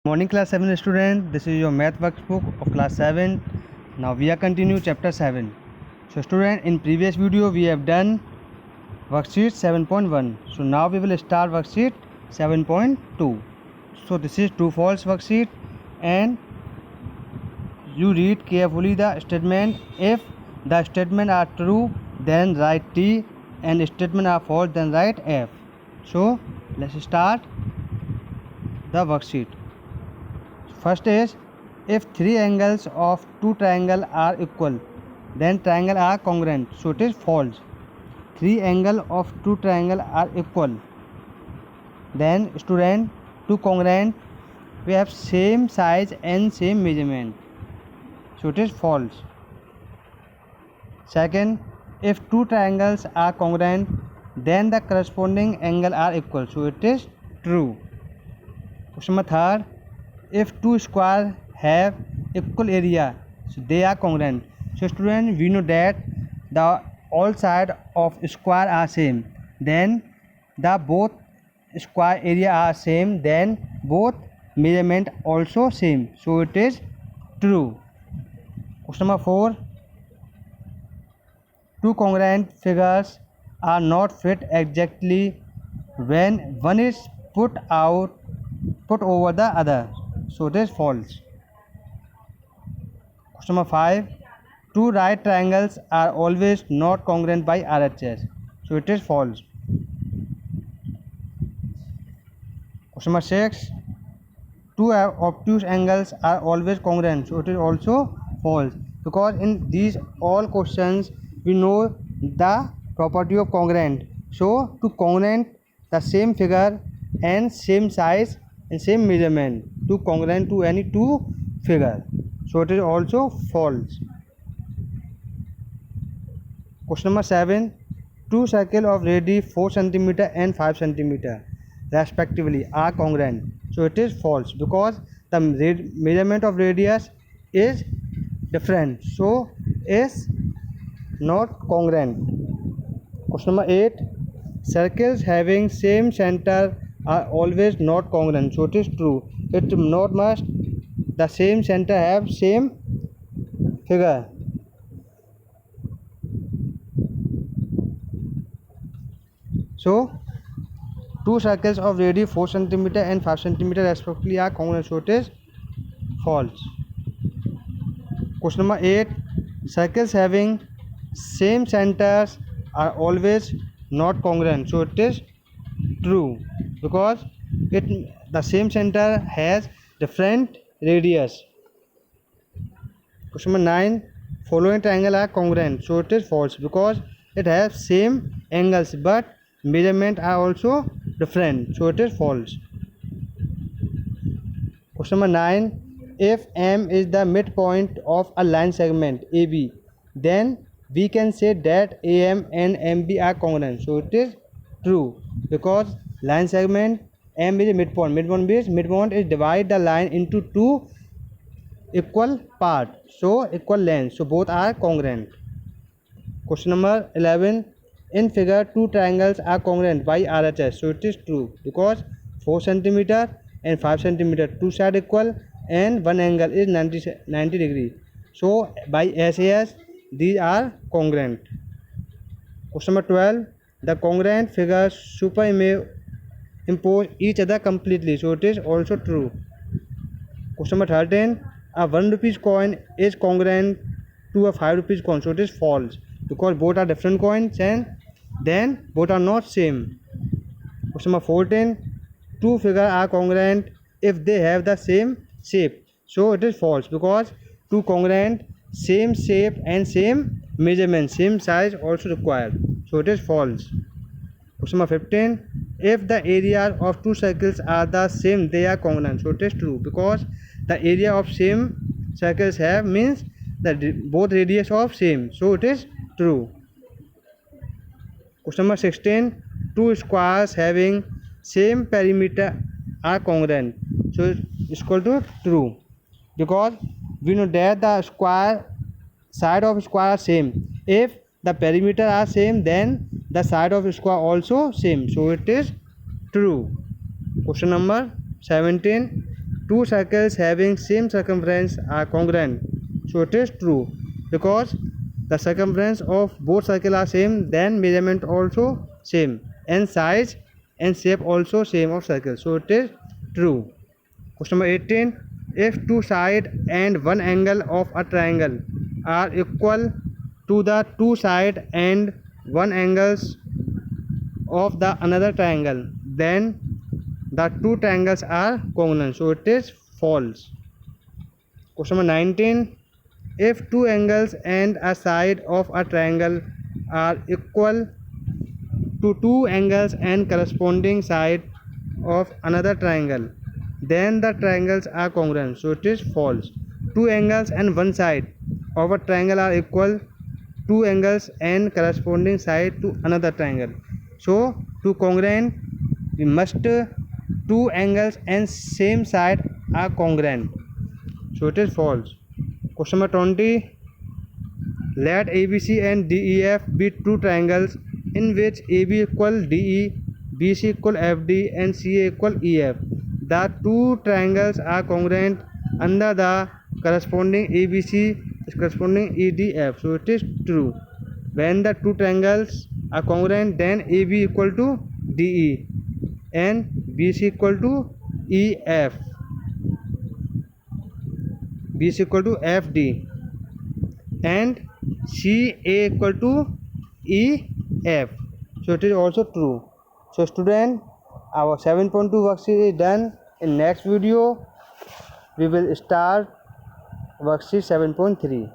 Morning class 7 student, this is your math workbook of class 7. Now we are continue chapter 7. So student, in previous video we have done worksheet 7.1. So now we will start worksheet 7.2. So this is true false worksheet, and you read carefully the statement. If the statement are true, then write T, and statement are false, then write F. So let's start the worksheet. First is, if three angles of two triangles are equal, then triangles are congruent. So it is false. Three angles of two triangles are equal. Then student, two congruent, we have same size and same measurement. So it is false. Second, if two triangles are congruent, then the corresponding angle are equal. So it is true. Question number third, if two squares have equal area, so they are congruent. So student, we know that the all sides of square are same, then the both square area are same, then both measurement also same. So it is true. Question number 4, two congruent figures are not fit exactly when one is put over the other. So it is false. Question number 5, two right triangles are always not congruent by RHS. So it is false. Question number 6, two obtuse angles are always congruent. So it is also false, because in these all questions we know the property of congruent. So to congruent the same figure and same size and same measurement, to congruent to any two figure. So it is also false. Question number 7, two circles of radius 4 cm and 5 cm respectively are congruent. So it is false, because the measurement of radius is different, so is not congruent. Question number 8, circles having same center are always not congruent. So it is true. It not must the same center have same figure. So two circles of radius 4 cm and 5 cm respectively are congruent. So it is false. Question number 8, circles having same centers are always not congruent. So it is true, because the same center has different radius. Question number 9, following triangle are congruent. So it is false, because it has same angles but measurement are also different. So it is false. Question number 9, if M is the midpoint of a line segment AB, then we can say that AM and MB are congruent. So it is true, because line segment M is a midpoint. Midpoint is divide the line into two equal part, so equal length. So both are congruent. Question number 11, in figure two triangles are congruent by RHS. So it is true, because 4 cm and 5 cm two sides equal and one angle is 90 degree. So by SAS these are congruent. Question number 12, the congruent figures superimpose each other completely. So it is also true. Question number 13, a 1 rupees coin is congruent to a 5 rupees coin. So it is false, because both are different coins and then both are not same. Question number 14, two figures are congruent if they have the same shape. So it is false, because two congruent, same shape and same measurement, same size also required. So it is false. Question number 15, if the area of two circles are the same, they are congruent. So it is true, because the area of same circles have means that both radius of same. So it is true. Question number 16, two squares having same perimeter are congruent. So it is equal to true, because we know that the side of square are same. If the perimeter are same, then the side of square also same. So it is true. Question number 17, two circles having same circumference are congruent. So it is true, because the circumference of both circles are same, then measurement also same, and size and shape also same of circle. So it is true. Question number 18. If two sides and one angle of a triangle are equal to the two sides and one angles of the another triangle, then the two triangles are congruent. So it is false. Question number 19. If two angles and a side of a triangle are equal to two angles and corresponding side of another triangle, then the triangles are congruent. So it is false. Two angles and one side of a triangle are equal two angles and corresponding side to another triangle. So to congruent, we must two angles and same side are congruent. So it is false. Question number 20. Let ABC and DEF be two triangles in which AB equal DE, BC equal FD and CA equal EF. The two triangles are congruent under the corresponding ABC is corresponding EDF. So it is true. When the two triangles are congruent, then AB equal to DE and BC equal to EF. BC equal to FD and CA equal to EF. So it is also true. So student, our 7.2 worksheet is done. In next video we will start worksheet 7.3.